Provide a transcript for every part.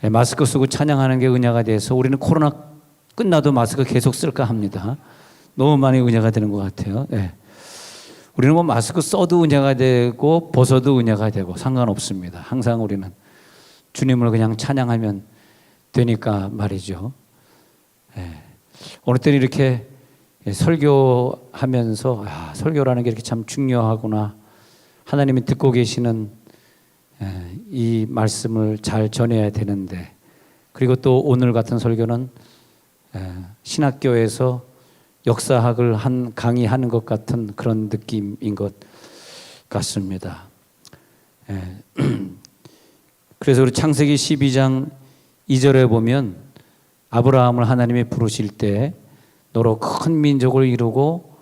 마스크 쓰고 찬양하는 게 은혜가 돼서 우리는 코로나 끝나도 마스크 계속 쓸까 합니다. 너무 많이 은혜가 되는 것 같아요. 예. 우리는 뭐 마스크 써도 은혜가 되고 벗어도 은혜가 되고 상관없습니다. 항상 우리는 주님을 그냥 찬양하면 되니까 말이죠. 예. 어느 때는 이렇게 설교하면서 설교라는 게 이렇게 참 중요하구나. 하나님이 듣고 계시는 이 말씀을 잘 전해야 되는데, 그리고 또 오늘 같은 설교는 신학교에서 역사학을 강의하는 것 같은 그런 느낌인 것 같습니다. 그래서 우리 창세기 12장 2절에 보면 아브라함을 하나님이 부르실 때 너로 큰 민족을 이루고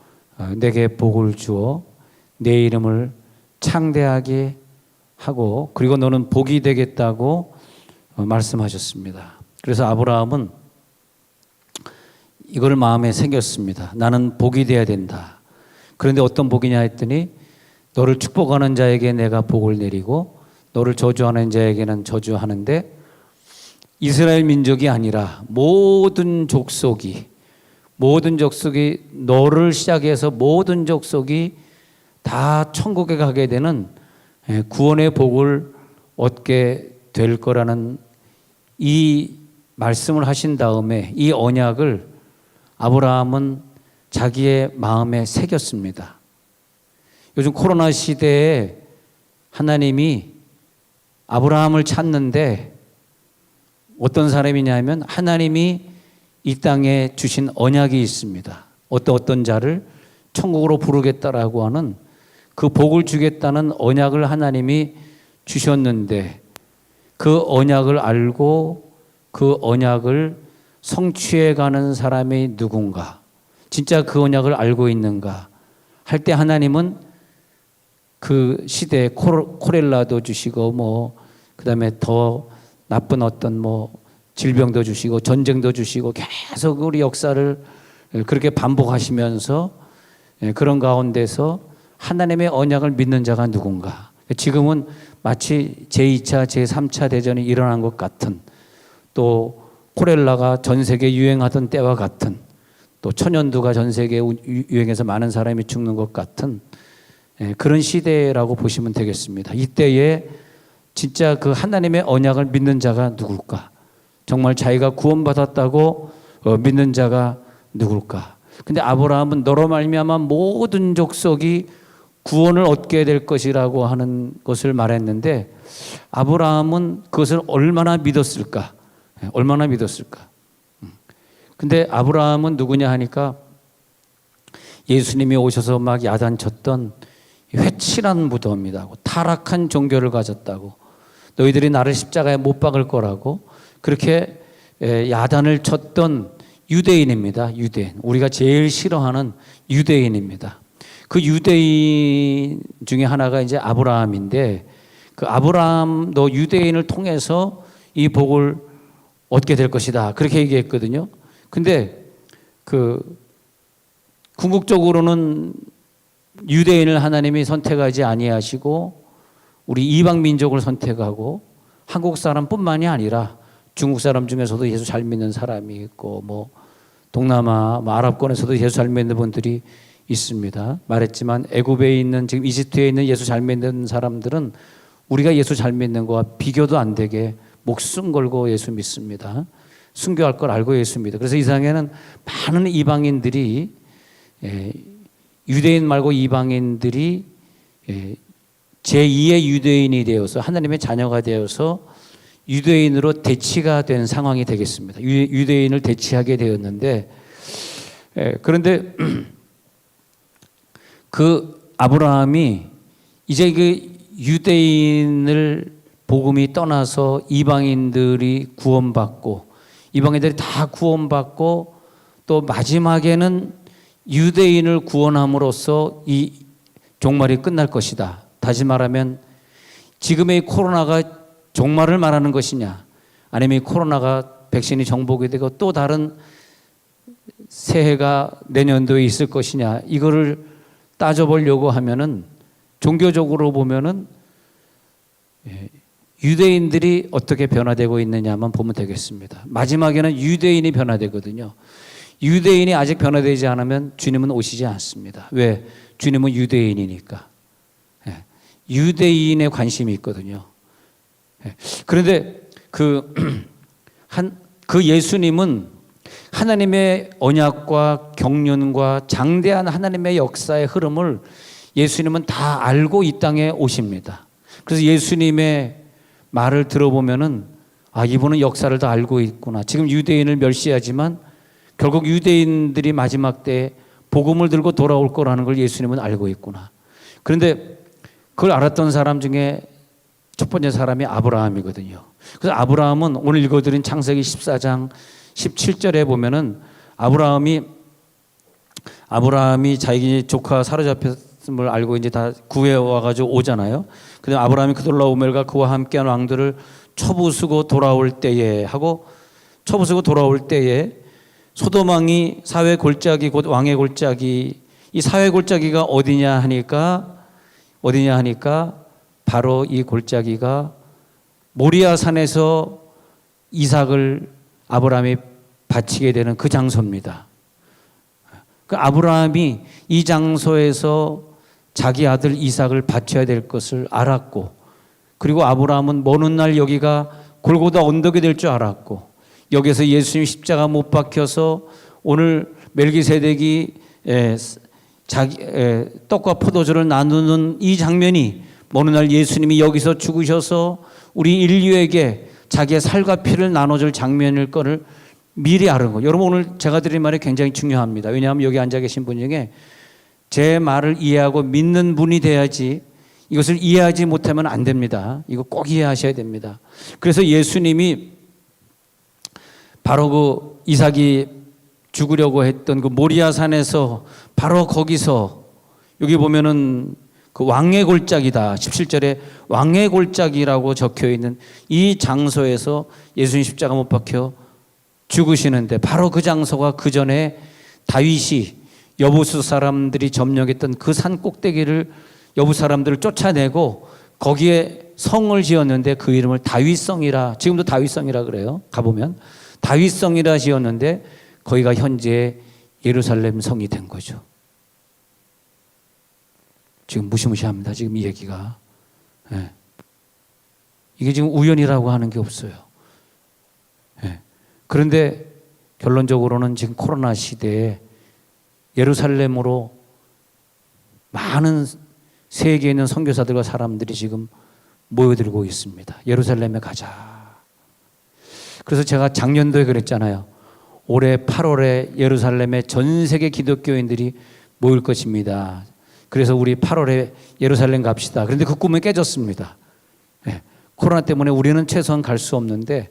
내게 복을 주어 내 이름을 창대하게 하고 그리고 너는 복이 되겠다고 말씀하셨습니다. 그래서 아브라함은 이걸 마음에 새겼습니다. 나는 복이 돼야 된다. 그런데 어떤 복이냐 했더니 너를 축복하는 자에게 내가 복을 내리고 너를 저주하는 자에게는 저주하는데 이스라엘 민족이 아니라 모든 족속이 너를 시작해서 모든 족속이 다 천국에 가게 되는 구원의 복을 얻게 될 거라는 이 말씀을 하신 다음에 이 언약을 아브라함은 자기의 마음에 새겼습니다. 요즘 코로나 시대에 하나님이 아브라함을 찾는데 어떤 사람이냐면 하나님이 이 땅에 주신 언약이 있습니다. 어떤 자를 천국으로 부르겠다라고 하는 그 복을 주겠다는 언약을 하나님이 주셨는데 그 언약을 알고 그 언약을 성취해 가는 사람이 누군가, 진짜 그 언약을 알고 있는가 할 때 하나님은 그 시대에 코렐라도 주시고 그다음에 더 나쁜 어떤 질병도 주시고 전쟁도 주시고 계속 우리 역사를 그렇게 반복하시면서 그런 가운데서 하나님의 언약을 믿는 자가 누군가. 지금은 마치 제2차, 제3차 대전이 일어난 것 같은, 또 코렐라가 전 세계에 유행하던 때와 같은, 또 천연두가 전 세계에 유행해서 많은 사람이 죽는 것 같은 그런 시대라고 보시면 되겠습니다. 이때에 진짜 그 하나님의 언약을 믿는 자가 누굴까? 정말 자기가 구원받았다고 믿는 자가 누굴까? 근데 아브라함은 너로 말미암아 모든 족속이 구원을 얻게 될 것이라고 하는 것을 말했는데 아브라함은 그것을 얼마나 믿었을까? 얼마나 믿었을까? 근데 아브라함은 누구냐 하니까 예수님이 오셔서 막 야단쳤던 회칠한 무덤이라고, 타락한 종교를 가졌다고, 너희들이 나를 십자가에 못 박을 거라고 그렇게 야단을 쳤던 유대인입니다. 유대인. 우리가 제일 싫어하는 유대인입니다. 그 유대인 중에 하나가 이제 아브라함인데 그 아브라함도 유대인을 통해서 이 복을 얻게 될 것이다. 그렇게 얘기했거든요. 근데 그 궁극적으로는 유대인을 하나님이 선택하지 아니하시고 우리 이방 민족을 선택하고 한국 사람뿐만이 아니라 중국 사람 중에서도 예수 잘 믿는 사람이 있고 동남아 아랍권에서도 예수 잘 믿는 분들이 있습니다. 말했지만 애굽에 있는 지금 이집트에 있는 예수 잘 믿는 사람들은 우리가 예수 잘 믿는 거와 비교도 안 되게 목숨 걸고 예수 믿습니다. 순교할 걸 알고 예수 믿어요. 그래서 이 세상에는 많은 이방인들이 유대인 말고 이방인들이 제2의 유대인이 되어서 하나님의 자녀가 되어서 유대인으로 대치가 된 상황이 되겠습니다. 유대인을 대치하게 되었는데 그런데 그 아브라함이 이제 그 유대인을 복음이 떠나서 이방인들이 구원받고 이방인들이 다 구원받고 또 마지막에는 유대인을 구원함으로써 이 종말이 끝날 것이다. 다시 말하면 지금의 코로나가 종말을 말하는 것이냐 아니면 코로나가 백신이 정복이 되고 또 다른 새해가 내년도에 있을 것이냐 이거를 따져보려고 하면은 종교적으로 보면은 유대인들이 어떻게 변화되고 있느냐만 보면 되겠습니다. 마지막에는 유대인이 변화되거든요. 유대인이 아직 변화되지 않으면 주님은 오시지 않습니다. 왜? 주님은 유대인이니까. 유대인에 관심이 있거든요. 그런데 그 예수님은 하나님의 언약과 경륜과 장대한 하나님의 역사의 흐름을 예수님은 다 알고 이 땅에 오십니다. 그래서 예수님의 말을 들어보면은 이분은 역사를 다 알고 있구나. 지금 유대인을 멸시하지만 결국 유대인들이 마지막 때에 복음을 들고 돌아올 거라는 걸 예수님은 알고 있구나. 그런데 그걸 알았던 사람 중에 첫 번째 사람이 아브라함이거든요. 그래서 아브라함은 오늘 읽어드린 창세기 14장 17절에 보면은 아브라함이 자기 조카 사로잡혔음을 알고 이제 다 구해와가지고 오잖아요. 근데 아브라함이 그돌라오멜과 그와 함께한 왕들을 쳐부수고 돌아올 때에 소돔 왕이 사회 골짜기 곧 왕의 골짜기, 이 사회 골짜기가 어디냐 하니까 바로 이 골짜기가 모리아 산에서 이삭을 아브라함이 바치게 되는 그 장소입니다. 그 아브라함이 이 장소에서 자기 아들 이삭을 바쳐야 될 것을 알았고, 그리고 아브라함은 먼 훗날 여기가 골고다 언덕이 될 줄 알았고, 여기서 예수님 십자가 못 박혀서 오늘 멜기세덱이 떡과 포도주를 나누는 이 장면이 어느 날 예수님이 여기서 죽으셔서 우리 인류에게 자기의 살과 피를 나눠줄 장면일 거를 미리 아는 거예요. 여러분, 오늘 제가 드린 말이 굉장히 중요합니다. 왜냐하면 여기 앉아 계신 분 중에 제 말을 이해하고 믿는 분이 돼야지, 이것을 이해하지 못하면 안 됩니다. 이거 꼭 이해하셔야 됩니다. 그래서 예수님이 바로 그 이삭이 죽으려고 했던 그 모리아 산에서 바로 거기서, 여기 보면은 그 왕의 골짜기다, 17절에 왕의 골짜기라고 적혀 있는 이 장소에서 예수님 십자가 못 박혀 죽으시는데, 바로 그 장소가 그 전에 다윗이 여부수 사람들이 점령했던 그 산 꼭대기를, 여부 사람들을 쫓아내고 거기에 성을 지었는데 그 이름을 다윗성이라, 지금도 다윗성이라 그래요. 가보면 다윗성이라 지었는데 거기가 현재 예루살렘 성이 된 거죠. 지금 무시무시합니다. 지금 이 얘기가. 이게 지금 우연이라고 하는 게 없어요. 그런데 결론적으로는 지금 코로나 시대에 예루살렘으로 많은 세계에 있는 선교사들과 사람들이 지금 모여들고 있습니다. 예루살렘에 가자. 그래서 제가 작년도에 그랬잖아요. 올해 8월에 예루살렘에 전 세계 기독교인들이 모일 것입니다. 그래서 우리 8월에 예루살렘 갑시다. 그런데 그 꿈은 깨졌습니다. 코로나 때문에 우리는 최소한 갈 수 없는데,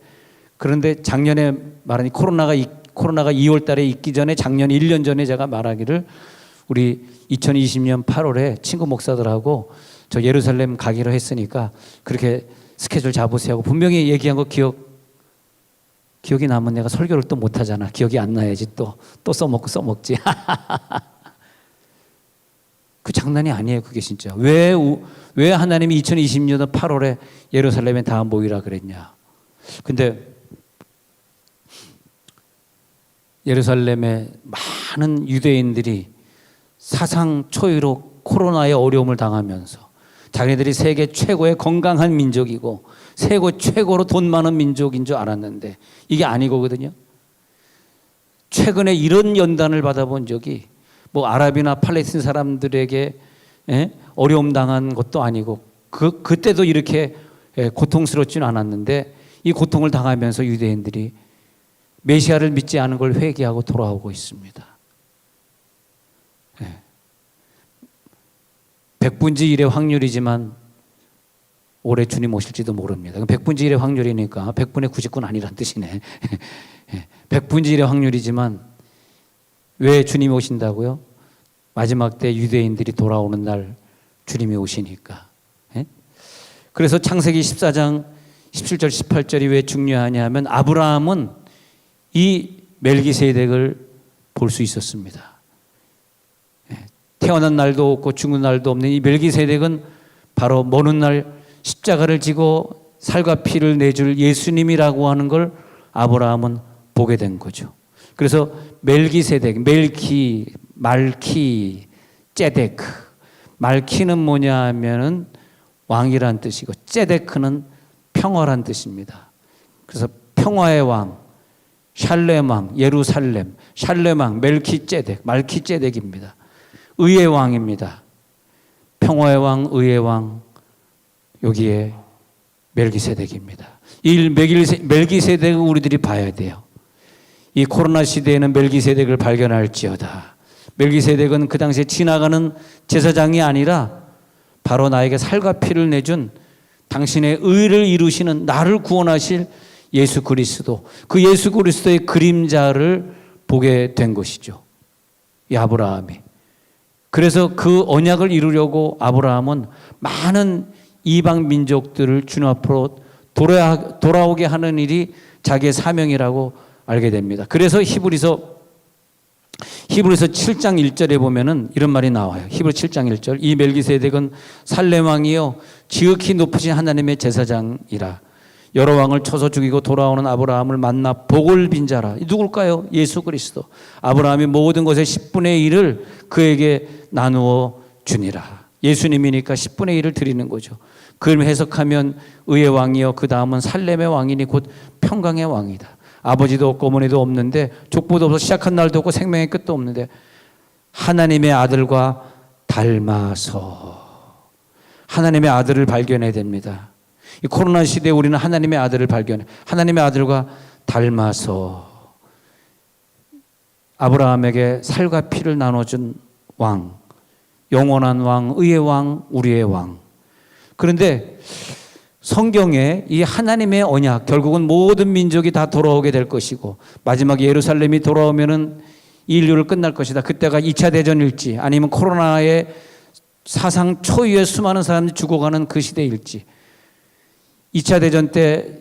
그런데 작년에 말하니 코로나가 2월 달에 있기 전에, 작년 1년 전에 제가 말하기를 우리 2020년 8월에 친구 목사들하고 저 예루살렘 가기로 했으니까 그렇게 스케줄 잡으세요 하고 분명히 얘기한 거 기억이 나면 내가 설교를 또 못하잖아. 기억이 안 나야지 또 써먹지. 그 장난이 아니에요. 그게 진짜. 왜 하나님이 2020년 8월에 예루살렘에 다 모이라 그랬냐. 근데 예루살렘에 많은 유대인들이 사상 초유로 코로나의 어려움을 당하면서 자기네들이 세계 최고의 건강한 민족이고 최고로 돈 많은 민족인 줄 알았는데 이게 아니거든요. 최근에 이런 연단을 받아본 적이 뭐 아랍이나 팔레스틴 사람들에게 어려움 당한 것도 아니고 그때도 이렇게 고통스럽지는 않았는데 이 고통을 당하면서 유대인들이 메시아를 믿지 않은 걸 회개하고 돌아오고 있습니다. 100분지 1의 확률이지만 올해 주님 오실지도 모릅니다. 100분지 1의 확률이니까 100분의 99는 아니란 뜻이네. 100분지 1의 확률이지만 왜 주님이 오신다고요? 마지막 때 유대인들이 돌아오는 날 주님이 오시니까. 그래서 창세기 14장 17절 18절이 왜 중요하냐 하면 아브라함은 이 멜기세덱을 볼 수 있었습니다. 태어난 날도 없고 죽은 날도 없는 이 멜기세덱은 바로 먼 훗날 십자가를 지고 살과 피를 내줄 예수님이라고 하는 걸 아브라함은 보게 된 거죠. 그래서 멜기세덱, 말키, ጼ데크. 말키는 뭐냐 하면은 왕이란 뜻이고 ጼ데크는 평화란 뜻입니다. 그래서 평화의 왕, 샬렘 왕, 예루살렘, 샬렘 왕, 멜키ጼ덱, 말키ጼ덱입니다. 의의 왕입니다. 평화의 왕, 의의 왕, 여기에 멜기세덱입니다. 이 멜기세덱을 우리들이 봐야 돼요. 이 코로나 시대에는 멜기세덱을 발견할지어다. 멜기세덱은 그 당시에 지나가는 제사장이 아니라 바로 나에게 살과 피를 내준 당신의 의를 이루시는 나를 구원하실 예수 그리스도, 그 예수 그리스도의 그림자를 보게 된 것이죠. 이 아브라함이. 그래서 그 언약을 이루려고 아브라함은 많은 이방 민족들을 주님 앞으로 돌아오게 하는 일이 자기의 사명이라고 알게 됩니다. 그래서 히브리서 7장 1절에 보면은 이런 말이 나와요. 히브리서 7장 1절. 이 멜기세덱은 살렘 왕이요 지극히 높으신 하나님의 제사장이라. 여러 왕을 쳐서 죽이고 돌아오는 아브라함을 만나 복을 빈 자라. 누굴까요? 예수 그리스도. 아브라함이 모든 것의 10분의 1을 그에게 나누어 주니라. 예수님이니까 10분의 1을 드리는 거죠. 그걸 해석하면 의의 왕이요 그 다음은 살렘의 왕이니 곧 평강의 왕이다. 아버지도 없고 어머니도 없는데 족보도 없어 시작한 날도 없고 생명의 끝도 없는데 하나님의 아들과 닮아서 하나님의 아들을 발견해야 됩니다. 이 코로나 시대에 우리는 하나님의 아들을 발견해 하나님의 아들과 닮아서 아브라함에게 살과 피를 나눠준 왕, 영원한 왕, 의의 왕, 우리의 왕. 그런데 성경에 이 하나님의 언약, 결국은 모든 민족이 다 돌아오게 될 것이고 마지막에 예루살렘이 돌아오면은 인류를 끝날 것이다. 그때가 2차 대전일지 아니면 코로나의 사상 초유의 수많은 사람들이 죽어가는 그 시대일지 2차 대전 때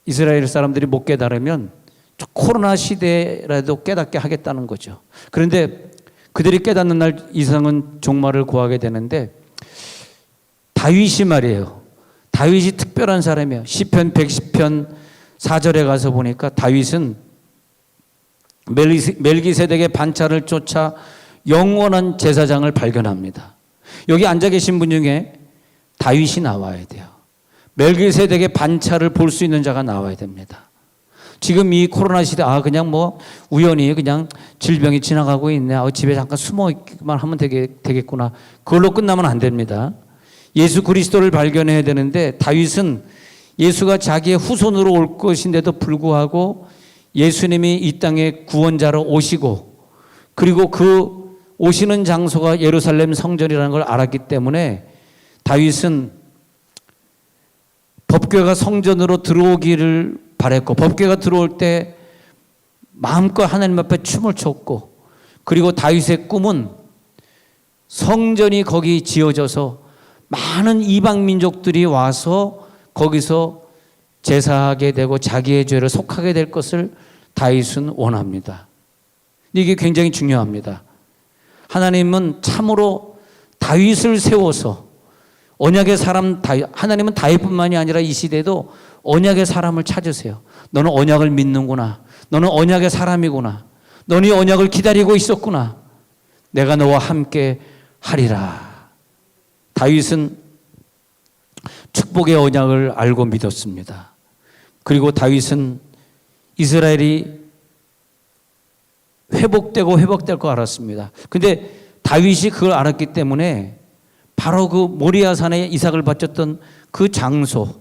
이스라엘 사람들이 못 깨달으면 코로나 시대라도 깨닫게 하겠다는 거죠. 그런데 그들이 깨닫는 날 이상은 종말을 구하게 되는데 다윗이 말이에요. 다윗이 특별한 사람이에요. 시편 110편 4절에 가서 보니까 다윗은 멜기세덱의 반차를 쫓아 영원한 제사장을 발견합니다. 여기 앉아 계신 분 중에 다윗이 나와야 돼요. 멜기세덱의 반차를 볼 수 있는 자가 나와야 됩니다. 지금 이 코로나 시대 그냥 뭐 우연히 그냥 질병이 지나가고 있네. 집에 잠깐 숨어 있기만 하면 되겠구나. 그걸로 끝나면 안 됩니다. 예수 그리스도를 발견해야 되는데 다윗은 예수가 자기의 후손으로 올 것인데도 불구하고 예수님이 이 땅에 구원자로 오시고 그리고 그 오시는 장소가 예루살렘 성전이라는 걸 알았기 때문에 다윗은 법궤가 성전으로 들어오기를 바랬고 법궤가 들어올 때 마음껏 하나님 앞에 춤을 췄고 그리고 다윗의 꿈은 성전이 거기 지어져서 많은 이방 민족들이 와서 거기서 제사하게 되고 자기의 죄를 속하게 될 것을 다윗은 원합니다. 이게 굉장히 중요합니다. 하나님은 참으로 다윗을 세워서 언약의 사람 하나님은 다윗뿐만이 아니라 이 시대도 언약의 사람을 찾으세요. 너는 언약을 믿는구나. 너는 언약의 사람이구나. 너는 이 언약을 기다리고 있었구나. 내가 너와 함께 하리라. 다윗은 축복의 언약을 알고 믿었습니다. 그리고 다윗은 이스라엘이 회복될 거 알았습니다. 근데 다윗이 그걸 알았기 때문에 바로 그 모리아산에 이삭을 바쳤던 그 장소,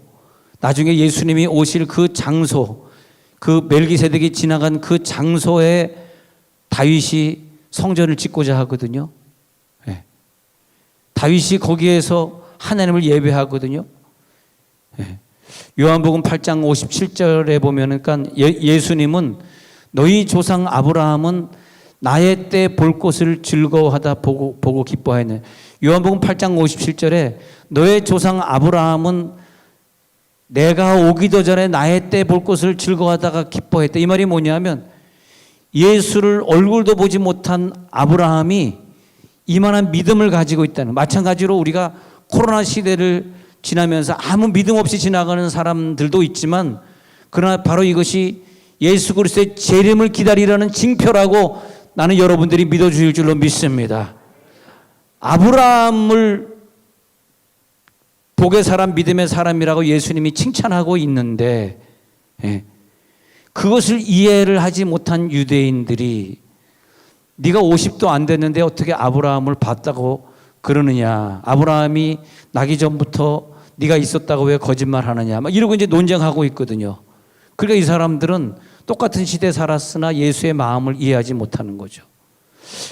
나중에 예수님이 오실 그 장소, 그 멜기세덱이 지나간 그 장소에 다윗이 성전을 짓고자 하거든요. 다윗이 거기에서 하나님을 예배하거든요. 요한복음 8장 57절에 보면 그러니까 예수님은 너희 조상 아브라함은 나의 때 볼 것을 즐거워하다 보고 기뻐하였네. 요한복음 8장 57절에 너의 조상 아브라함은 내가 오기도 전에 나의 때 볼 것을 즐거워하다가 기뻐했다. 이 말이 뭐냐면 예수를 얼굴도 보지 못한 아브라함이 이만한 믿음을 가지고 있다는, 마찬가지로 우리가 코로나 시대를 지나면서 아무 믿음 없이 지나가는 사람들도 있지만, 그러나 바로 이것이 예수 그리스도의 재림을 기다리라는 징표라고 나는 여러분들이 믿어주실 줄로 믿습니다. 아브라함을 복의 사람, 믿음의 사람이라고 예수님이 칭찬하고 있는데, 그것을 이해를 하지 못한 유대인들이 네가 50도 안 됐는데 어떻게 아브라함을 봤다고 그러느냐, 아브라함이 나기 전부터 네가 있었다고 왜 거짓말하느냐, 막 이러고 이제 논쟁하고 있거든요. 그러니까 이 사람들은 똑같은 시대에 살았으나 예수의 마음을 이해하지 못하는 거죠.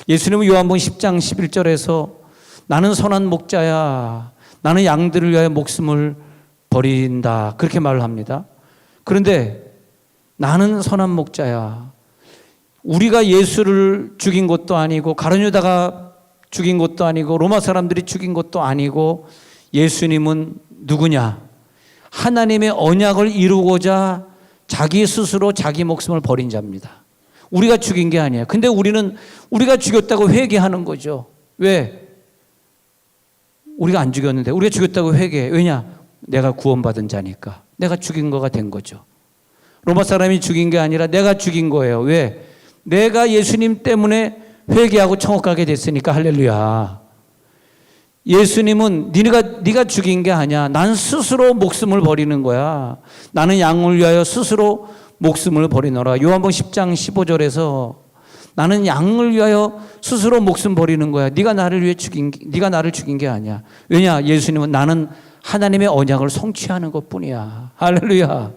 예수님은 요한복음 10장 11절에서 나는 선한 목자야, 나는 양들을 위하여 목숨을 버린다, 그렇게 말을 합니다. 그런데 나는 선한 목자야, 우리가 예수를 죽인 것도 아니고 가룟유다가 죽인 것도 아니고 로마 사람들이 죽인 것도 아니고, 예수님은 누구냐? 하나님의 언약을 이루고자 자기 스스로 자기 목숨을 버린 자입니다. 우리가 죽인 게 아니에요. 근데 우리는 우리가 죽였다고 회개하는 거죠. 왜? 우리가 안 죽였는데 우리가 죽였다고 회개해. 왜냐? 내가 구원받은 자니까. 내가 죽인 거가 된 거죠. 로마 사람이 죽인 게 아니라 내가 죽인 거예요. 왜? 내가 예수님 때문에 회개하고 천국 가게 됐으니까. 할렐루야. 예수님은 네가 죽인 게 아니야. 난 스스로 목숨을 버리는 거야. 나는 양을 위하여 스스로 목숨을 버리노라. 요한복음 10장 15절에서 나는 양을 위하여 스스로 목숨 버리는 거야. 네가 나를 죽인 게 아니야. 왜냐? 예수님은 나는 하나님의 언약을 성취하는 것뿐이야. 할렐루야.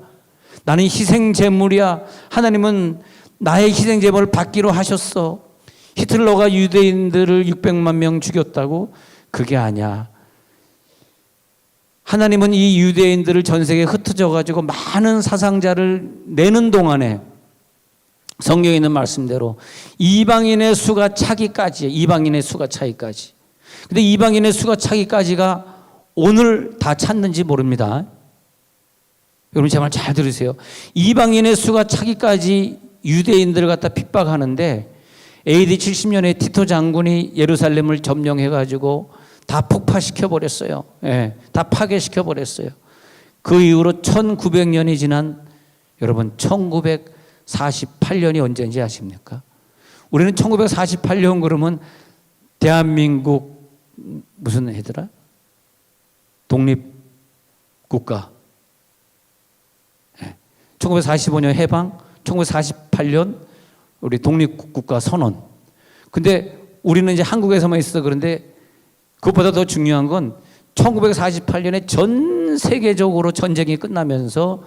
나는 희생 제물이야. 하나님은 나의 희생 제물을 받기로 하셨어. 히틀러가 유대인들을 600만 명 죽였다고? 그게 아니야. 하나님은 이 유대인들을 전 세계에 흩어져 가지고 많은 사상자를 내는 동안에 성경에 있는 말씀대로 이방인의 수가 차기까지, 이방인의 수가 차기까지. 근데 이방인의 수가 차기까지가 오늘 다 찼는지 모릅니다. 여러분 제 말 잘 들으세요. 이방인의 수가 차기까지 유대인들을 갖다 핍박하는데, AD 70년에 티토 장군이 예루살렘을 점령해 가지고 다 폭파시켜 버렸어요. 다 파괴시켜 버렸어요. 그 이후로 1900년이 지난, 여러분 1948년이 언제인지 아십니까? 우리는 1948년 그러면 대한민국 무슨 해더라? 독립국가. 1945년 해방, 1948년 우리 독립국가 선언. 근데 우리는 이제 한국에서만 있어서 그런데, 그것보다 더 중요한 건 1948년에 전 세계적으로 전쟁이 끝나면서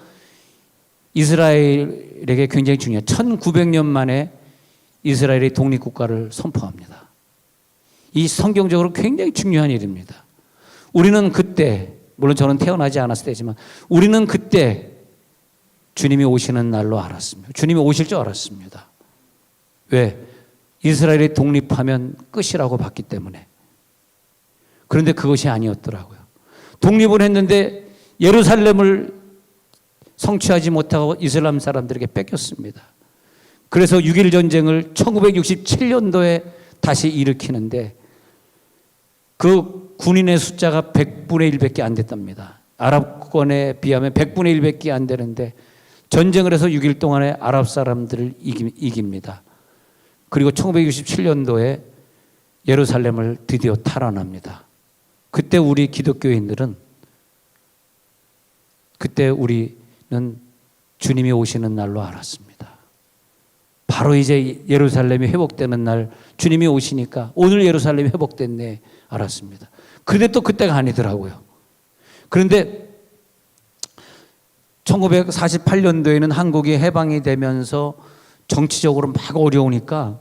이스라엘에게 굉장히 중요한 1900년 만에 이스라엘이 독립국가를 선포합니다. 이 성경적으로 굉장히 중요한 일입니다. 우리는 그때, 물론 저는 태어나지 않았을 때지만 우리는 그때 주님이 오시는 날로 알았습니다. 주님이 오실 줄 알았습니다. 왜? 이스라엘이 독립하면 끝이라고 봤기 때문에. 그런데 그것이 아니었더라고요. 독립을 했는데 예루살렘을 성취하지 못하고 이슬람 사람들에게 뺏겼습니다. 그래서 6.1 전쟁을 1967년도에 다시 일으키는데 그 군인의 숫자가 100분의 1밖에 안 됐답니다. 아랍권에 비하면 100분의 1밖에 안 되는데 전쟁을 해서 6일 동안에 아랍 사람들을 이깁니다. 그리고 1967년도에 예루살렘을 드디어 탈환합니다. 그때 우리 기독교인들은, 그때 우리는 주님이 오시는 날로 알았습니다. 바로 이제 예루살렘이 회복되는 날, 주님이 오시니까 오늘 예루살렘이 회복됐네 알았습니다. 그런데 또 그때가 아니더라고요. 그런데 1948년도에는 한국이 해방이 되면서 정치적으로 막 어려우니까,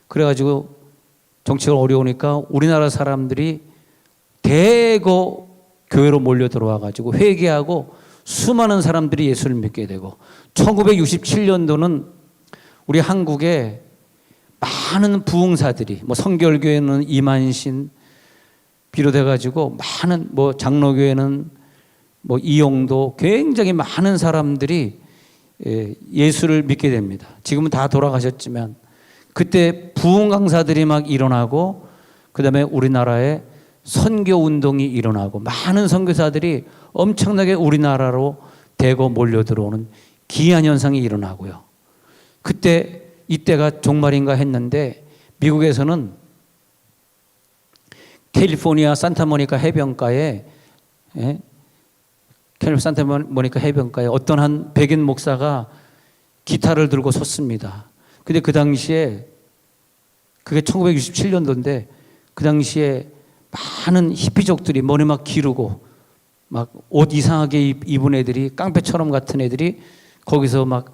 그래가지고 정치가 어려우니까 우리나라 사람들이 대거 교회로 몰려 들어와가지고 회개하고 수많은 사람들이 예수를 믿게 되고, 1967년도는 우리 한국에 많은 부흥사들이, 뭐 성결교회는 이만신 비롯해가지고 많은, 뭐 장로교회는 뭐 이용도, 굉장히 많은 사람들이 예수를 믿게 됩니다. 지금은 다 돌아가셨지만 그때 부흥 강사들이 막 일어나고, 그 다음에 우리나라에 선교 운동이 일어나고 많은 선교사들이 엄청나게 우리나라로 대거 몰려 들어오는 기이한 현상이 일어나고요. 그때 이때가 종말인가 했는데 미국에서는 캘리포니아 산타모니카 해변가에 산타모니카 해변가에 어떤 한 백인 목사가 기타를 들고 섰습니다. 근데 그 당시에 그게 1967년도인데 그 당시에 많은 히피족들이 머리 막 기르고 막 옷 이상하게 입은 애들이 깡패처럼 같은 애들이 거기서 막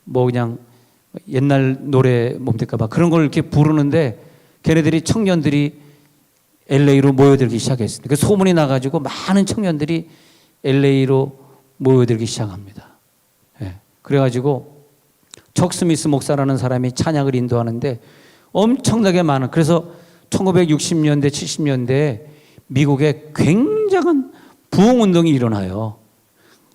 뭐 그냥 옛날 노래 뭡니까 막 그런 걸 이렇게 부르는데 걔네들이 청년들이 LA로 모여들기 시작했습니다. 그 소문이 나가지고 많은 청년들이 LA로 모여들기 시작합니다. 예. 그래가지고 척 스미스 목사라는 사람이 찬양을 인도하는데 엄청나게 많은, 그래서 1960년대 70년대에 미국에 굉장한 부흥운동이 일어나요.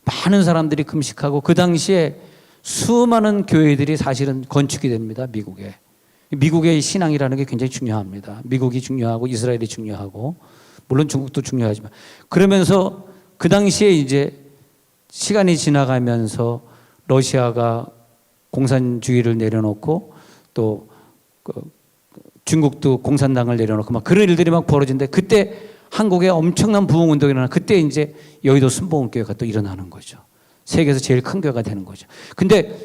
많은 사람들이 금식하고 그 당시에 수많은 교회들이 사실은 건축이 됩니다. 미국에. 미국의 신앙이라는 게 굉장히 중요합니다. 미국이 중요하고 이스라엘이 중요하고 물론 중국도 중요하지만, 그러면서 그 당시에 이제 시간이 지나가면서 러시아가 공산주의를 내려놓고 또 중국도 공산당을 내려놓고 막 그런 일들이 막 벌어진데, 그때 한국에 엄청난 부흥운동이 일어나, 그때 이제 여의도 순복음교회가 또 일어나는 거죠. 세계에서 제일 큰 교회가 되는 거죠. 근데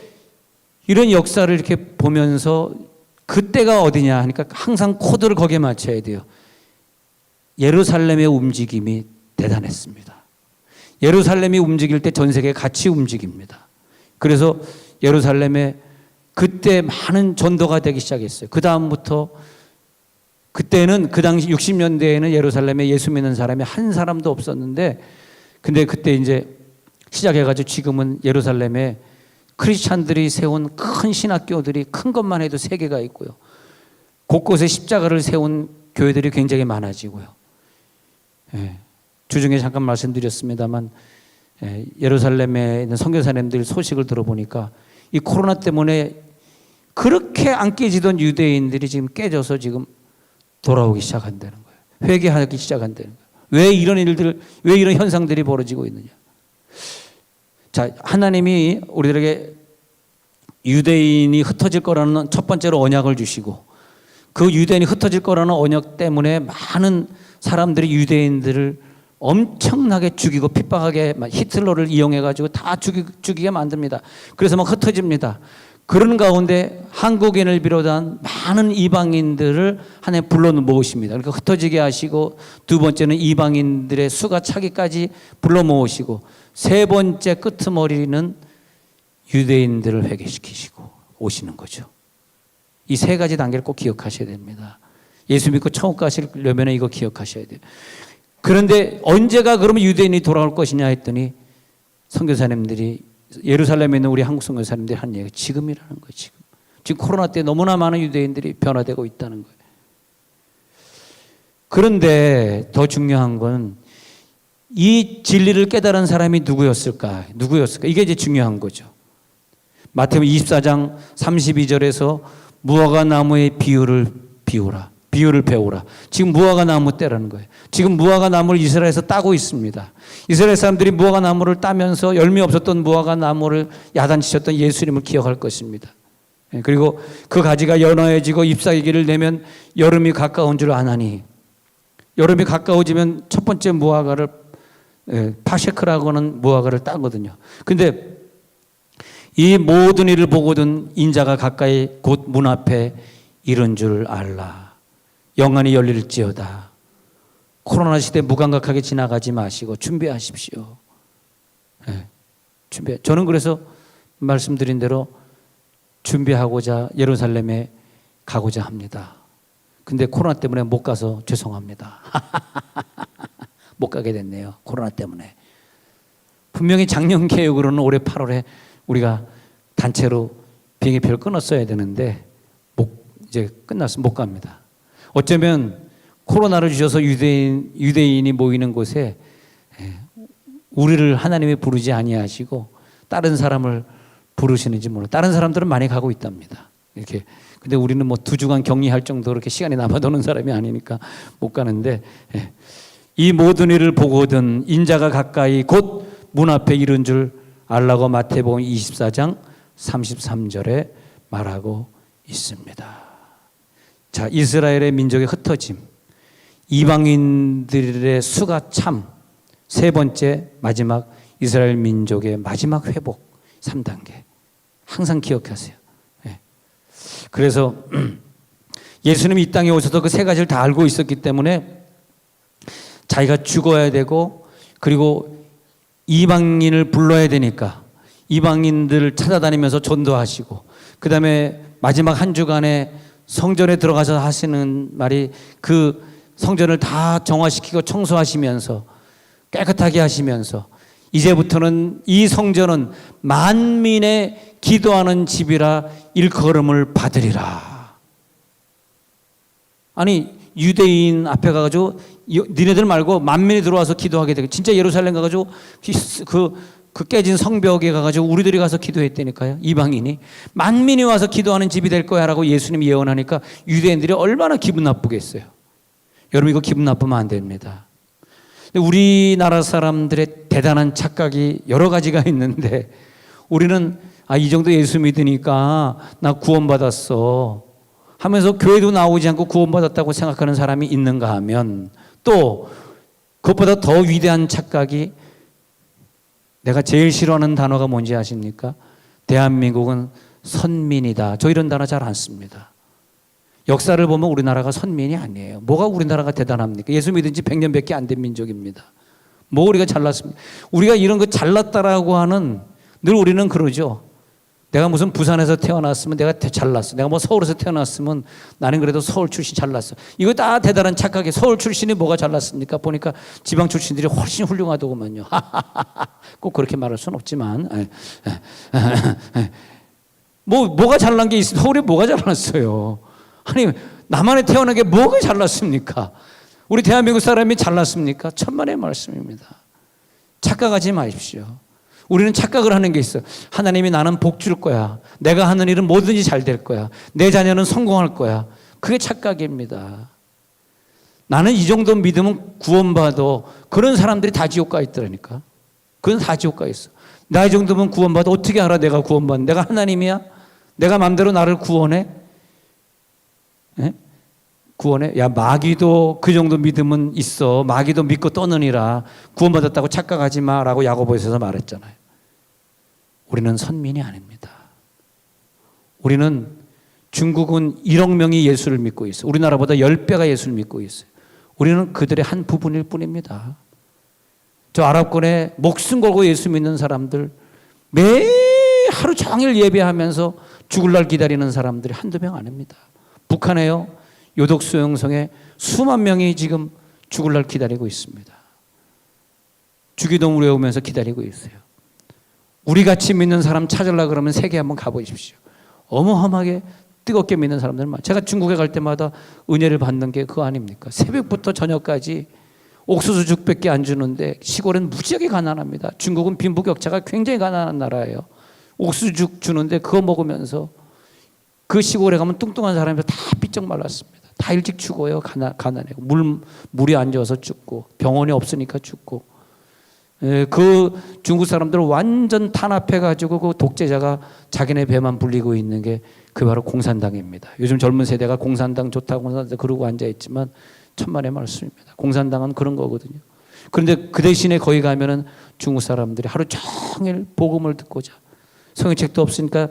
이런 역사를 이렇게 보면서 그때가 어디냐 하니까 항상 코드를 거기에 맞춰야 돼요. 예루살렘의 움직임이 대단했습니다. 예루살렘이 움직일 때 전 세계가 같이 움직입니다. 그래서 예루살렘에 그때 많은 전도가 되기 시작했어요. 그 다음부터 그때는 그 당시 60년대에는 예루살렘에 예수 믿는 사람이 한 사람도 없었는데, 근데 그때 이제 시작해가지고 지금은 예루살렘에 크리스찬들이 세운 큰 신학교들이 큰 것만 해도 3개가 있고요. 곳곳에 십자가를 세운 교회들이 굉장히 많아지고요. 예. 주중에 잠깐 말씀드렸습니다만 예루살렘에 있는 선교사님들 소식을 들어보니까 이 코로나 때문에 그렇게 안 깨지던 유대인들이 지금 깨져서 지금 돌아오기 시작한다는 거예요. 회개하기 시작한다는 거예요. 왜 이런 일들, 왜 이런 현상들이 벌어지고 있느냐. 자, 하나님이 우리들에게 유대인이 흩어질 거라는 첫 번째로 언약을 주시고, 그 유대인이 흩어질 거라는 언약 때문에 많은 사람들이 유대인들을 엄청나게 죽이고 핍박하게, 히틀러를 이용해가지고 다 죽이게 만듭니다. 그래서 막 흩어집니다. 그런 가운데 한국인을 비롯한 많은 이방인들을 하나님 불러 모으십니다. 그러니까 흩어지게 하시고, 두 번째는 이방인들의 수가 차기까지 불러 모으시고, 세 번째 끄트머리는 유대인들을 회개시키시고 오시는 거죠. 이 3가지 단계를 꼭 기억하셔야 됩니다. 예수 믿고 천국 가시려면 이거 기억하셔야 돼요. 그런데 언제가 그러면 유대인이 돌아올 것이냐 했더니 선교사님들이, 예루살렘에 있는 우리 한국 선교사님들이 한 얘기가 지금이라는 거예요. 지금 코로나 때 너무나 많은 유대인들이 변화되고 있다는 거예요. 그런데 더 중요한 건 이 진리를 깨달은 사람이 누구였을까? 이게 이제 중요한 거죠. 마태복음 24장 32절에서 무화과 나무의 비유를 배우라. 지금 무화과 나무 때라는 거예요. 지금 무화과 나무를 이스라엘에서 따고 있습니다. 이스라엘 사람들이 무화과 나무를 따면서 열매 없었던 무화과 나무를 야단치셨던 예수님을 기억할 것입니다. 그리고 그 가지가 연화해지고 잎사귀를 내면 여름이 가까운 줄 아나니, 여름이 가까워지면 첫 번째 무화과를, 파셰크라고 하는 무화과를 따거든요. 근데 이 모든 일을 보거든 인자가 가까이 곧 문 앞에 이른 줄 알라. 영안이 열릴지어다. 코로나 시대 무감각하게 지나가지 마시고 준비하십시오. 저는 그래서 말씀드린 대로 준비하고자 예루살렘에 가고자 합니다. 근데 코로나 때문에 못 가서 죄송합니다. 못 가게 됐네요. 코로나 때문에. 분명히 작년 계획으로는 올해 8월에 우리가 단체로 비행기표를 끊었어야 되는데 이제 끝났어. 못 갑니다. 어쩌면 코로나를 주셔서 유대인이 모이는 곳에 우리를 하나님이 부르지 아니하시고 다른 사람을 부르시는지 몰라요. 다른 사람들은 많이 가고 있답니다. 이렇게. 근데 우리는 뭐 2주간 격리할 정도로 그렇게 시간이 남아도는 사람이 아니니까 못 가는데, 예. 이 모든 일을 보거든 인자가 가까이 곧 문 앞에 이른 줄 알라고 마태복음 24장 33절에 말하고 있습니다. 자, 이스라엘의 민족의 흩어짐, 이방인들의 수가 참, 세 번째 마지막 이스라엘 민족의 마지막 회복 3단계. 항상 기억하세요. 네. 그래서 예수님이 이 땅에 오셔서 그 세 가지를 다 알고 있었기 때문에 자기가 죽어야 되고, 그리고 이방인을 불러야 되니까 이방인들을 찾아다니면서 전도하시고, 그 다음에 마지막 한 주간에 성전에 들어가서 하시는 말이 그 성전을 다 정화시키고 청소하시면서 깨끗하게 하시면서 이제부터는 이 성전은 만민의 기도하는 집이라 일컬음을 받으리라. 아니, 유대인 앞에 가가지고 니네들 말고 만민이 들어와서 기도하게 되고, 진짜 예루살렘 가가지고 그 깨진 성벽에 가가지고 우리들이 가서 기도했다니까요. 이방인이 만민이 와서 기도하는 집이 될 거야 라고 예수님이 예언하니까 유대인들이 얼마나 기분 나쁘겠어요. 여러분, 이거 기분 나쁘면 안 됩니다. 우리나라 사람들의 대단한 착각이 여러 가지가 있는데, 우리는 이 정도 예수 믿으니까 나 구원받았어 하면서 교회도 나오지 않고 구원받았다고 생각하는 사람이 있는가 하면, 또 그것보다 더 위대한 착각이, 내가 제일 싫어하는 단어가 뭔지 아십니까? 대한민국은 선민이다. 저 이런 단어 잘 안 씁니다. 역사를 보면 우리나라가 선민이 아니에요. 뭐가 우리나라가 대단합니까? 예수 믿은 지 100년밖에 안 된 민족입니다. 뭐 우리가 잘났습니까? 우리가 이런 거 잘났다라고 하는, 늘 우리는 그러죠. 내가 무슨 부산에서 태어났으면 내가 잘났어. 내가 뭐 서울에서 태어났으면 나는 그래도 서울 출신 잘났어. 이거 다 대단한 착각이에요. 서울 출신이 뭐가 잘났습니까? 보니까 지방 출신들이 훨씬 훌륭하더구만요. 꼭 그렇게 말할 수는 없지만, 뭐가 잘난 게 있어? 서울에 뭐가 잘났어요? 아니, 남한에 태어난 게 뭐가 잘났습니까? 우리 대한민국 사람이 잘났습니까? 천만의 말씀입니다. 착각하지 마십시오. 우리는 착각을 하는 게 있어요. 하나님이 나는 복 줄 거야. 내가 하는 일은 뭐든지 잘 될 거야. 내 자녀는 성공할 거야. 그게 착각입니다. 나는 이 정도 믿으면 구원받아. 그런 사람들이 다 지옥 가 있더라니까. 그건 다 지옥 가 있어. 나 이 정도면 구원받아. 어떻게 알아 내가 구원받는? 내가 하나님이야? 내가 마음대로 나를 구원해? 예? 구원해? 야, 마귀도 그 정도 믿음은 있어. 마귀도 믿고 떠느니라. 구원받았다고 착각하지 마라고 야고보서에서 말했잖아요. 우리는 선민이 아닙니다. 우리는, 중국은 1억 명이 예수를 믿고 있어요. 우리나라보다 10배가 예수를 믿고 있어요. 우리는 그들의 한 부분일 뿐입니다. 저 아랍권에 목숨 걸고 예수 믿는 사람들, 매 하루 종일 예배하면서 죽을 날 기다리는 사람들이 한두 명 아닙니다. 북한에요, 요독수용성에 수만 명이 지금 죽을 날 기다리고 있습니다. 주기도문 외우면서 기다리고 있어요. 우리 같이 믿는 사람 찾으려고 그러면 세계 한번 가보십시오. 어마어마하게 뜨겁게 믿는 사람들 많아요. 제가 중국에 갈 때마다 은혜를 받는 게 그거 아닙니까? 새벽부터 저녁까지 옥수수죽밖에 안 주는데 시골은 무지하게 가난합니다. 중국은 빈부격차가 굉장히 가난한 나라예요. 옥수수죽 주는데 그거 먹으면서 그 시골에 가면 뚱뚱한 사람이 다 삐쩍 말랐습니다. 다 일찍 죽어요. 가난해고 물이 안 좋아서 죽고 병원이 없으니까 죽고. 그 중국 사람들 완전 탄압해가지고 그 독재자가 자기네 배만 불리고 있는 게 그 바로 공산당입니다. 요즘 젊은 세대가 공산당 좋다 공산당 그러고 앉아있지만 천만의 말씀입니다. 공산당은 그런 거거든요. 그런데 그 대신에 거기 가면은 중국 사람들이 하루 종일 복음을 듣고자, 성경책도 없으니까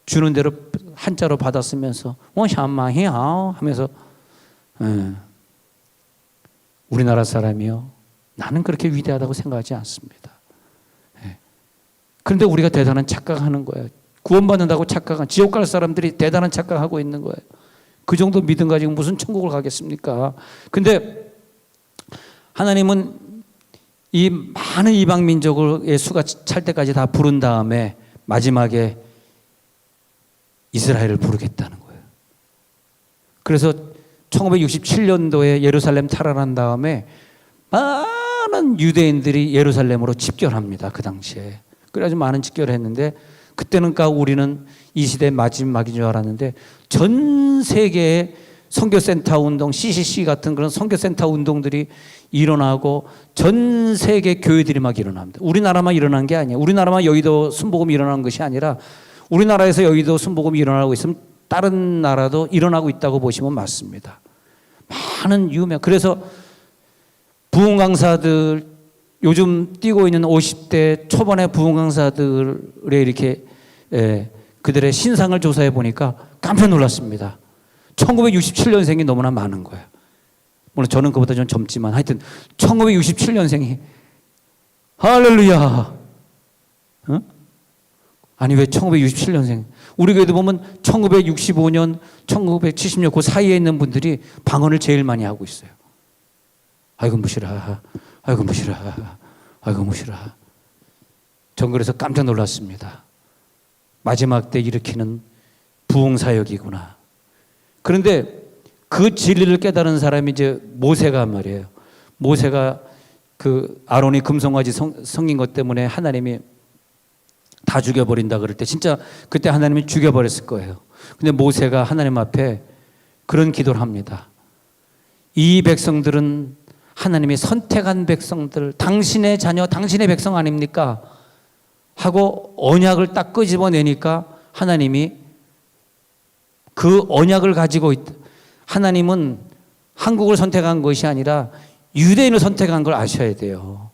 주는 대로 한자로 받았으면서 원샤마히야 하면서, 우리나라 사람이요, 나는 그렇게 위대하다고 생각하지 않습니다. 그런데 우리가 대단한 착각하는 거예요. 구원받는다고 착각한, 지옥 갈 사람들이 대단한 착각하고 있는 거예요. 그 정도 믿음 가지고 무슨 천국을 가겠습니까? 근데 하나님은 이 많은 이방 민족의 수가 찰 때까지 다 부른 다음에 마지막에 이스라엘을 부르겠다는 거예요. 그래서 1967년도에 예루살렘 탈환한 다음에 많은 유대인들이 예루살렘으로 집결합니다. 그 당시에. 그래가지고 많은 집결을 했는데 그때는 우리는 이 시대의 마지막인 줄 알았는데 전 세계에 선교센터 운동, CCC 같은 그런 선교센터 운동들이 일어나고 전 세계 교회들이 막 일어납니다. 우리나라만 일어난 게 아니에요. 우리나라만 여의도 순복음이 일어난 것이 아니라 우리나라에서 여의도 순복음이 일어나고 있으면 다른 나라도 일어나고 있다고 보시면 맞습니다. 많은 그래서 부흥 강사들, 요즘 뛰고 있는 50대 초반의 부흥 강사들의 이렇게 그들의 신상을 조사해 보니까 깜짝 놀랐습니다. 1967년생이 너무나 많은 거예요. 물론 저는 그보다 좀 젊지만 하여튼 1967년생이 할렐루야. 어? 아니 왜 1967년생? 우리 교회도 보면 1965년, 1970년 그 사이에 있는 분들이 방언을 제일 많이 하고 있어요. 아이고 무시라, 아이고 무시라, 아이고 무시라. 전 그래서 깜짝 놀랐습니다. 마지막 때 일으키는 부흥사역이구나. 그런데 그 진리를 깨달은 사람이 이제 모세가 말이에요. 모세가 그 아론이 금송아지 성긴 것 때문에 하나님이 다 죽여버린다 그럴 때 진짜 그때 하나님이 죽여버렸을 거예요. 근데 모세가 하나님 앞에 그런 기도를 합니다. 이 백성들은 하나님이 선택한 백성들, 당신의 자녀, 당신의 백성 아닙니까? 하고 언약을 딱 끄집어내니까 하나님이 그 언약을 가지고 있다. 하나님은 한국을 선택한 것이 아니라 유대인을 선택한 걸 아셔야 돼요.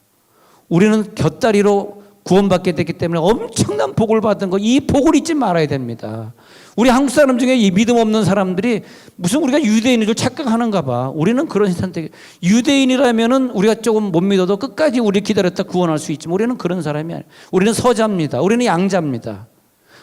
우리는 곁다리로 구원받게 됐기 때문에 엄청난 복을 받은 거, 이 복을 잊지 말아야 됩니다. 우리 한국 사람 중에 이 믿음 없는 사람들이 무슨 우리가 유대인인 줄 착각하는가 봐. 우리는 그런 선택, 유대인이라면은 우리가 조금 못 믿어도 끝까지 우리 기다렸다 구원할 수 있지만 우리는 그런 사람이 아니에요. 우리는 서자입니다. 우리는 양자입니다.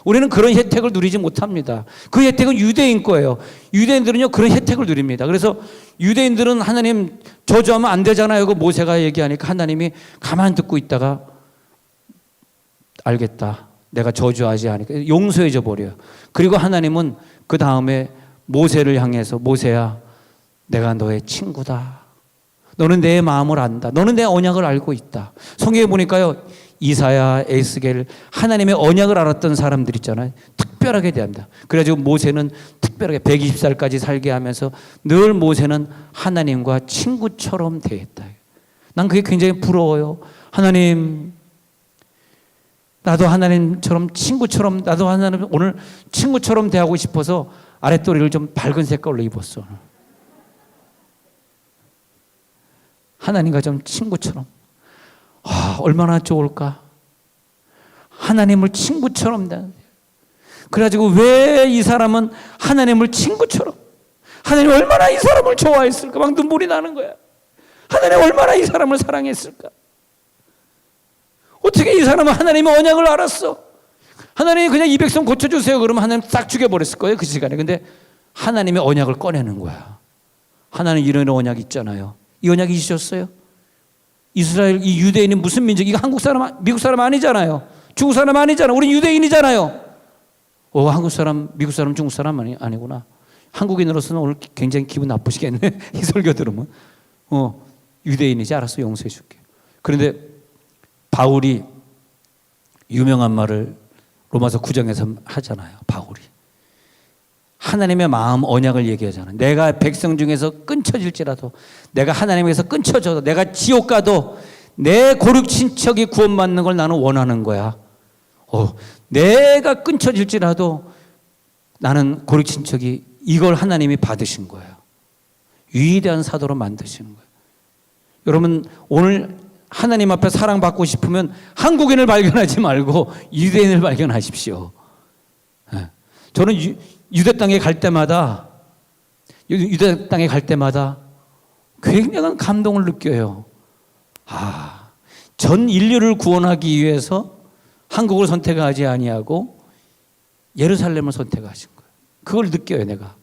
우리는 그런 혜택을 누리지 못합니다. 그 혜택은 유대인 거예요. 유대인들은요 그런 혜택을 누립니다. 그래서 유대인들은 하나님 저주하면 안 되잖아요. 그 모세가 얘기하니까 하나님이 가만 듣고 있다가 알겠다. 내가 저주하지 않으니까 용서해 줘 버려요. 그리고 하나님은 그 다음에 모세를 향해서 모세야, 내가 너의 친구다. 너는 내 마음을 안다. 너는 내 언약을 알고 있다. 성경에 보니까요, 이사야, 에스겔, 하나님의 언약을 알았던 사람들 있잖아요. 특별하게 대합니다. 그래가지고 모세는 특별하게 120살까지 살게 하면서 늘 모세는 하나님과 친구처럼 대했다. 난 그게 굉장히 부러워요. 하나님, 나도 하나님처럼 친구처럼, 나도 하나님 오늘 친구처럼 대하고 싶어서 아랫도리를 좀 밝은 색깔로 입었어. 하나님과 좀 친구처럼. 얼마나 좋을까? 하나님을 친구처럼 대하는. 그래가지고 왜 이 사람은 하나님을 친구처럼, 하나님 얼마나 이 사람을 좋아했을까? 막 눈물이 나는 거야. 하나님 얼마나 이 사람을 사랑했을까? 어떻게 이 사람은 하나님의 언약을 알았어? 하나님이 그냥 이 백성 고쳐주세요 그러면 하나님 싹 죽여버렸을 거예요 그 시간에. 근데 하나님의 언약을 꺼내는 거야. 하나님 이런 언약 있잖아요. 이 언약이 있으셨어요? 이스라엘, 이 유대인이 무슨 민족? 이거 한국 사람, 미국 사람 아니잖아요. 중국 사람 아니잖아요. 우리 유대인이잖아요. 한국 사람, 미국 사람, 중국 사람 아니구나. 한국인으로서는 오늘 굉장히 기분 나쁘시겠네. 이 설교 들으면. 유대인이지, 알았어, 용서해 줄게. 그런데 바울이 유명한 말을 로마서 9장에서 하잖아요. 바울이 하나님의 마음 언약을 얘기하잖아요. 내가 백성 중에서 끊쳐질지라도, 내가 하나님에서 끊쳐져도, 내가 지옥 가도 내 고륙 친척이 구원받는 걸 나는 원하는 거야. 내가 끊쳐질지라도 나는 고륙 친척이, 이걸 하나님이 받으신 거예요. 위대한 사도로 만드시는 거예요. 여러분 오늘 하나님 앞에 사랑받고 싶으면 한국인을 발견하지 말고 유대인을 발견하십시오. 저는 유대 땅에 갈 때마다 굉장한 감동을 느껴요. 전 인류를 구원하기 위해서 한국을 선택하지 아니하고 예루살렘을 선택하신 거예요. 그걸 느껴요, 내가.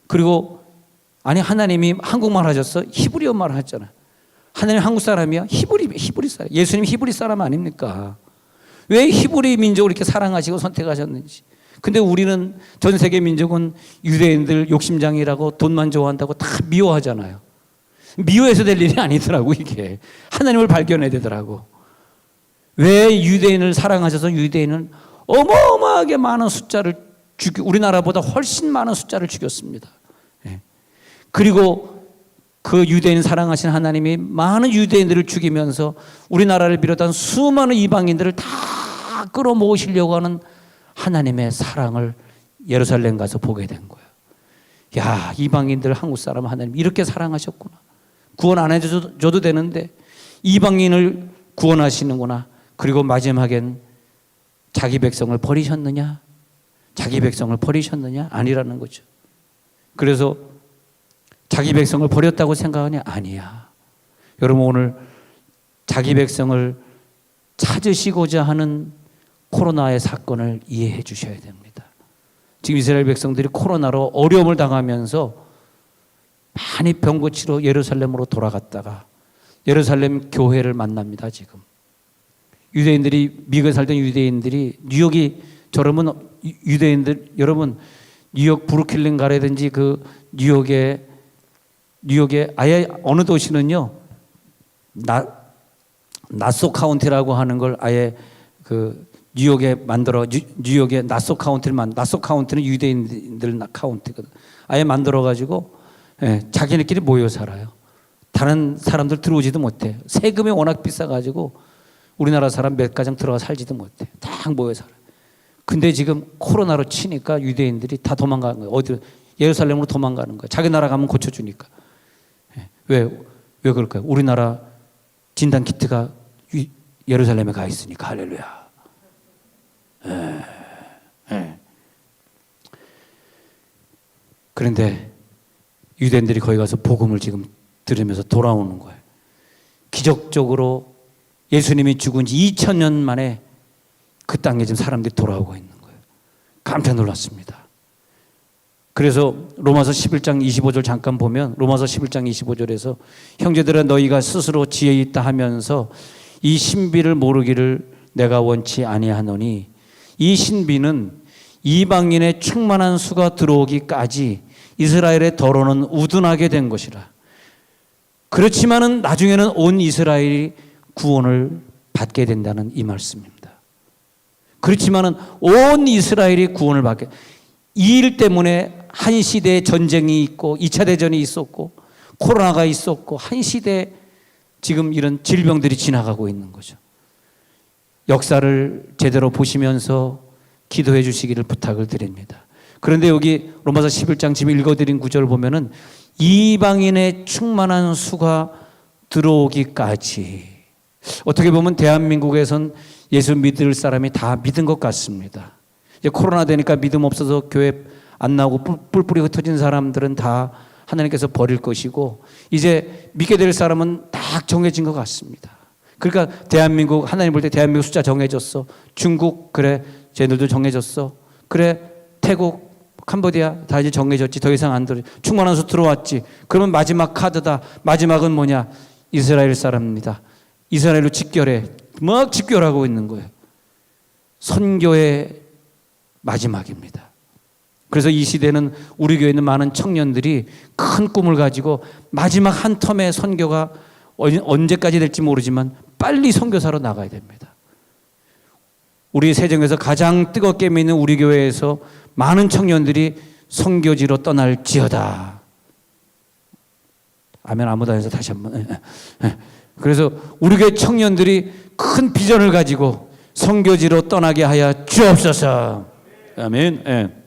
그리고 하나님이 한국말 하셨어? 히브리어 말 하셨잖아요. 하나님 한국 사람이야? 히브리 사람. 예수님 히브리 사람 아닙니까? 왜 히브리 민족을 이렇게 사랑하시고 선택하셨는지. 근데 우리는 전 세계 민족은 유대인들 욕심장이라고 돈만 좋아한다고 다 미워하잖아요. 미워해서 될 일이 아니더라고, 이게. 하나님을 발견해야 되더라고. 왜 유대인을 사랑하셔서 유대인은 어마어마하게 많은 숫자를 우리나라보다 훨씬 많은 숫자를 죽였습니다. 예. 그리고 그 유대인 사랑하신 하나님이 많은 유대인들을 죽이면서 우리나라를 비롯한 수많은 이방인들을 다 끌어모으시려고 하는 하나님의 사랑을 예루살렘 가서 보게 된 거예요. 야, 이방인들 한국 사람 하나님 이렇게 사랑하셨구나. 구원 안 해줘도 되는데 이방인을 구원하시는구나. 그리고 마지막엔 자기 백성을 버리셨느냐? 자기 백성을 버리셨느냐? 아니라는 거죠. 그래서 자기 백성을 버렸다고 생각하냐? 아니야. 여러분, 오늘 자기 백성을 찾으시고자 하는 코로나의 사건을 이해해 주셔야 됩니다. 지금 이스라엘 백성들이 코로나로 어려움을 당하면서 많이 병 고치러 예루살렘으로 돌아갔다가 예루살렘 교회를 만납니다. 지금 유대인들이, 미국에 살던 유대인들이, 뉴욕이, 저러면 유대인들, 여러분 뉴욕 브루클린 가라든지 그 뉴욕에 아예 어느 도시는요 나소 카운티라고 하는 걸 아예 그 뉴욕에 만들어, 뉴욕에 나소 카운티는 유대인들 카운티거든. 아예 만들어 가지고 자기네끼리 모여 살아요. 다른 사람들 들어오지도 못해. 세금이 워낙 비싸 가지고 우리나라 사람 몇 가정 들어가 살지도 못해. 다 모여 살아요. 근데 지금 코로나로 치니까 유대인들이 다 도망가는 거예요. 어디 예루살렘으로 도망가는 거예요. 자기 나라 가면 고쳐주니까. 왜 그럴까요? 우리나라 진단 키트가 예루살렘에 가 있으니까. 할렐루야. 그런데 유대인들이 거기 가서 복음을 지금 들으면서 돌아오는 거예요. 기적적으로 예수님이 죽은 지 2000년 만에 그 땅에 지금 사람들이 돌아오고 있는 거예요. 깜짝 놀랐습니다. 그래서 로마서 11장 25절 잠깐 보면, 로마서 11장 25절에서 형제들아 너희가 스스로 지혜 있다 하면서 이 신비를 모르기를 내가 원치 아니하노니, 이 신비는 이방인의 충만한 수가 들어오기까지 이스라엘의 더러는 우둔하게 된 것이라. 그렇지만은 나중에는 온 이스라엘이 구원을 받게 된다는 이 말씀입니다. 그렇지만은 온 이스라엘이 구원을 받게, 이 일 때문에 한 시대에 전쟁이 있고 2차 대전이 있었고 코로나가 있었고 한 시대에 지금 이런 질병들이 지나가고 있는 거죠. 역사를 제대로 보시면서 기도해 주시기를 부탁을 드립니다. 그런데 여기 로마서 11장 지금 읽어드린 구절을 보면은 이방인의 충만한 수가 들어오기까지, 어떻게 보면 대한민국에선 예수 믿을 사람이 다 믿은 것 같습니다. 이제 코로나 되니까 믿음 없어서 교회 안 나오고 뿔뿔이 흩어진 사람들은 다 하나님께서 버릴 것이고, 이제 믿게 될 사람은 딱 정해진 것 같습니다. 그러니까 대한민국, 하나님 볼 때 대한민국 숫자 정해졌어. 중국, 그래 쟤들도 정해졌어. 그래 태국, 캄보디아 다 이제 정해졌지. 더 이상 안 들어. 충만한 수 들어왔지. 그러면 마지막 카드다. 마지막은 뭐냐? 이스라엘 사람입니다. 이스라엘로 직결해. 막 직결하고 있는 거예요. 선교의 마지막입니다. 그래서 이 시대는 우리 교회에 있는 많은 청년들이 큰 꿈을 가지고 마지막 한 텀의 선교가 언제까지 될지 모르지만 빨리 선교사로 나가야 됩니다. 우리 세정에서 가장 뜨겁게 믿는 우리 교회에서 많은 청년들이 선교지로 떠날지어다. 아멘. 아무도 안 해서 다시 한번. 그래서 우리 교회 청년들이 큰 비전을 가지고 선교지로 떠나게 하여 주옵소서. 아멘.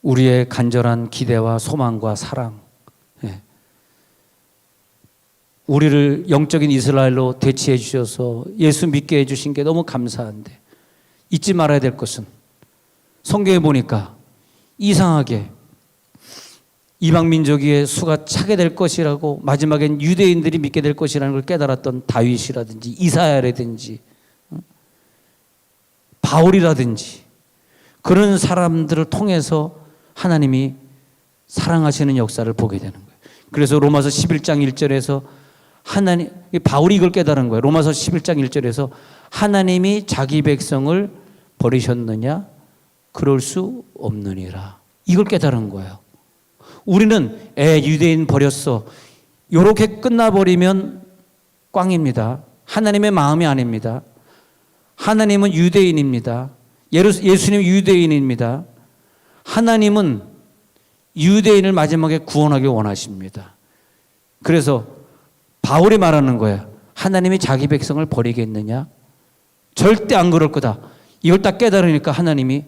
우리의 간절한 기대와 소망과 사랑, 우리를 영적인 이스라엘로 대치해 주셔서 예수 믿게 해주신 게 너무 감사한데, 잊지 말아야 될 것은 성경에 보니까 이상하게 이방 민족의 수가 차게 될 것이라고, 마지막엔 유대인들이 믿게 될 것이라는 걸 깨달았던 다윗이라든지 이사야라든지 바울이라든지 그런 사람들을 통해서 하나님이 사랑하시는 역사를 보게 되는 거예요. 그래서 로마서 11장 1절에서 하나님, 바울이 이걸 깨달은 거예요. 로마서 11장 1절에서 하나님이 자기 백성을 버리셨느냐? 그럴 수 없느니라. 이걸 깨달은 거예요. 우리는 유대인 버렸어, 이렇게 끝나버리면 꽝입니다. 하나님의 마음이 아닙니다. 하나님은 유대인입니다. 예수님 유대인입니다. 하나님은 유대인을 마지막에 구원하기 원하십니다. 그래서 바울이 말하는 거야. 하나님이 자기 백성을 버리겠느냐? 절대 안 그럴 거다. 이걸 딱 깨달으니까 하나님이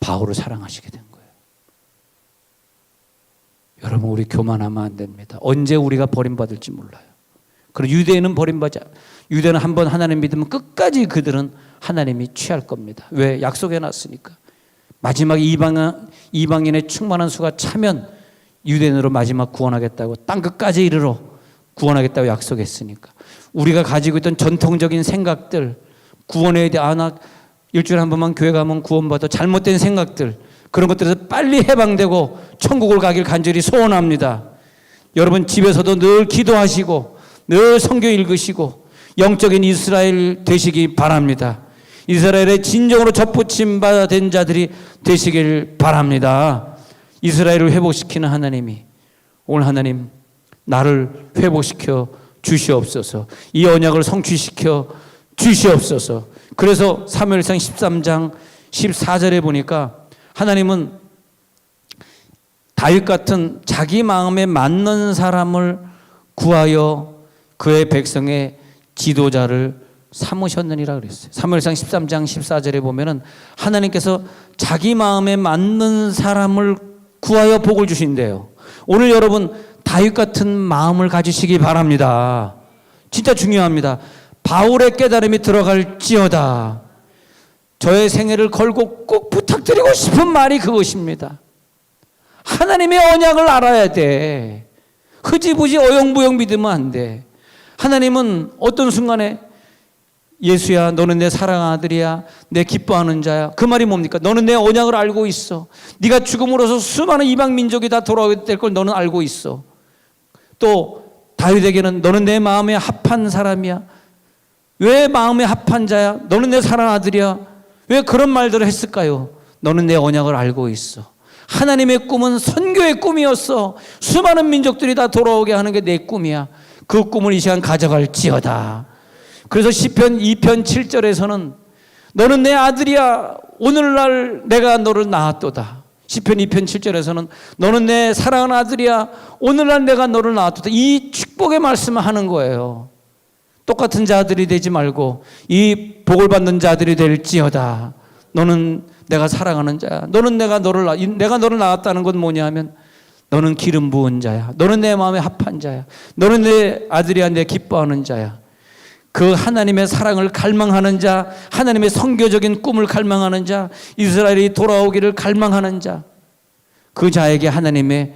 바울을 사랑하시게 된 거예요. 여러분, 우리 교만하면 안 됩니다. 언제 우리가 버림받을지 몰라요. 그리고 유대인은 버림받지, 유대는 한번 하나님 믿으면 끝까지 그들은 하나님이 취할 겁니다. 왜? 약속해 놨으니까. 마지막 이방인의 충만한 수가 차면 유대인으로 마지막 구원하겠다고, 땅 끝까지 이르러 구원하겠다고 약속했으니까. 우리가 가지고 있던 전통적인 생각들, 구원에 대해 나 일주일에 한 번만 교회 가면 구원받아, 잘못된 생각들, 그런 것들에서 빨리 해방되고 천국을 가길 간절히 소원합니다. 여러분, 집에서도 늘 기도하시고 늘 성경 읽으시고 영적인 이스라엘 되시기 바랍니다. 이스라엘의 진정으로 접붙임 받은 자들이 되시길 바랍니다. 이스라엘을 회복시키는 하나님이 오늘 하나님 나를 회복시켜 주시옵소서. 이 언약을 성취시켜 주시옵소서. 그래서 사무엘상 13장 14절에 보니까 하나님은 다윗 같은 자기 마음에 맞는 사람을 구하여 그의 백성의 지도자를 삼으셨느니라 그랬어요. 사무엘상 13장 14절에 보면은 하나님께서 자기 마음에 맞는 사람을 구하여 복을 주신대요. 오늘 여러분 다윗 같은 마음을 가지시기 바랍니다. 진짜 중요합니다. 바울의 깨달음이 들어갈지어다. 저의 생애를 걸고 꼭 부탁드리고 싶은 말이 그것입니다. 하나님의 언약을 알아야 돼. 흐지부지 어영부영 믿으면 안 돼. 하나님은 어떤 순간에 예수야, 너는 내 사랑하는 아들이야, 내 기뻐하는 자야. 그 말이 뭡니까? 너는 내 언약을 알고 있어. 네가 죽음으로써 수많은 이방 민족이 다 돌아오게 될 걸 너는 알고 있어. 또 다윗에게는 너는 내 마음에 합한 사람이야. 왜 마음에 합한 자야? 너는 내 사랑하는 아들이야. 왜 그런 말들을 했을까요? 너는 내 언약을 알고 있어. 하나님의 꿈은 선교의 꿈이었어. 수많은 민족들이 다 돌아오게 하는 게 내 꿈이야. 그 꿈을 이 시간 가져갈지어다. 그래서 시편 2편 7절에서는 너는 내 아들이야. 오늘날 내가 너를 낳았도다. 시편 2편 7절에서는 너는 내 사랑하는 아들이야. 오늘날 내가 너를 낳았도다. 이 축복의 말씀을 하는 거예요. 똑같은 자들이 되지 말고 이 복을 받는 자들이 될지어다. 너는 내가 사랑하는 자야. 내가 너를 낳았다는 건 뭐냐면 너는 기름 부은 자야. 너는 내 마음에 합한 자야. 너는 내 아들이야. 내 기뻐하는 자야. 그 하나님의 사랑을 갈망하는 자, 하나님의 선교적인 꿈을 갈망하는 자, 이스라엘이 돌아오기를 갈망하는 자, 그 자에게 하나님의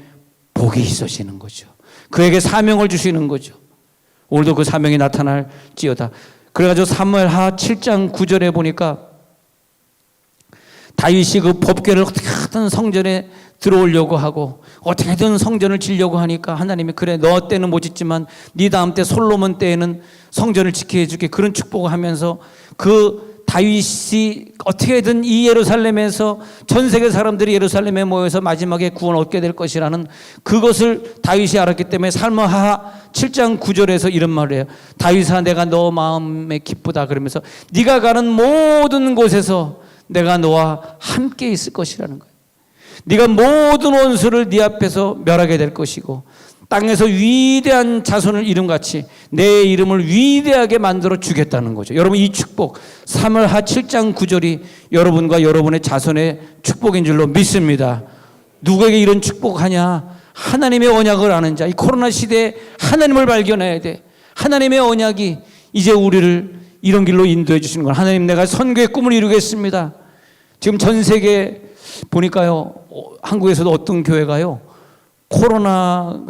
복이 있으시는 거죠. 그에게 사명을 주시는 거죠. 오늘도 그 사명이 나타날지어다. 그래가지고 사무엘하 7장 9절에 보니까 다윗이 그 법궤를 어떻게든 성전에 들어오려고 하고 어떻게든 성전을 지려고 하니까 하나님이 그래 너 때는 못 짓지만 네 다음 때 솔로몬 때에는 성전을 지켜 해줄게. 그런 축복을 하면서 그 다윗이 어떻게든 이 예루살렘에서 전 세계 사람들이 예루살렘에 모여서 마지막에 구원 얻게 될 것이라는 그것을 다윗이 알았기 때문에 사무엘하 7장 9절에서 이런 말을 해요. 다윗아, 내가 너 마음에 기쁘다. 그러면서 네가 가는 모든 곳에서 내가 너와 함께 있을 것이라는 거예요. 네가 모든 원수를 네 앞에서 멸하게 될 것이고 땅에서 위대한 자손을 이름같이 내 이름을 위대하게 만들어 주겠다는 거죠. 여러분, 이 축복 사무엘하 7장 9절이 여러분과 여러분의 자손의 축복인 줄로 믿습니다. 누구에게 이런 축복하냐? 하나님의 언약을 아는 자. 이 코로나 시대에 하나님을 발견해야 돼. 하나님의 언약이 이제 우리를 이런 길로 인도해 주시는 건 하나님, 내가 선교의 꿈을 이루겠습니다. 지금 전 세계 보니까요, 한국에서도 어떤 교회가요, 코로나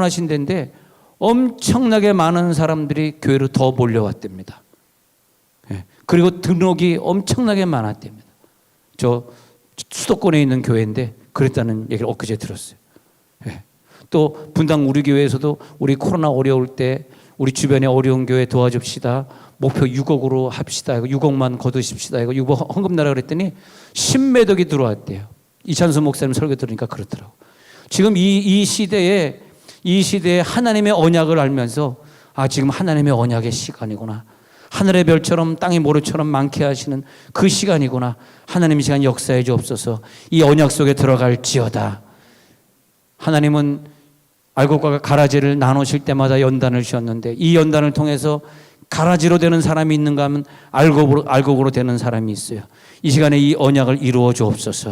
신대인데 엄청나게 많은 사람들이 교회로 더 몰려왔답니다. 그리고 등록이 엄청나게 많았답니다. 저 수도권에 있는 교회인데 그랬다는 얘기를 엊그제 들었어요. 또 분당 우리 교회에서도 우리 코로나 어려울 때 우리 주변에 어려운 교회 도와줍시다. 목표 6억으로 합시다. 6억만 거두십시다. 6억 헌금 내라 그랬더니 10매덕이 들어왔대요. 이찬수 목사님 설교 들으니까 그렇더라고. 지금 이 시대에 하나님의 언약을 알면서 아, 지금 하나님의 언약의 시간이구나. 하늘의 별처럼 땅의 모래처럼 많게 하시는 그 시간이구나. 하나님 이 시간 역사해 주옵소서. 이 언약 속에 들어갈지어다. 하나님은 알곡과 가라지를 나누실 때마다 연단을 주셨는데 이 연단을 통해서 가라지로 되는 사람이 있는가 하면 알곡으로 되는 사람이 있어요. 이 시간에 이 언약을 이루어 주옵소서.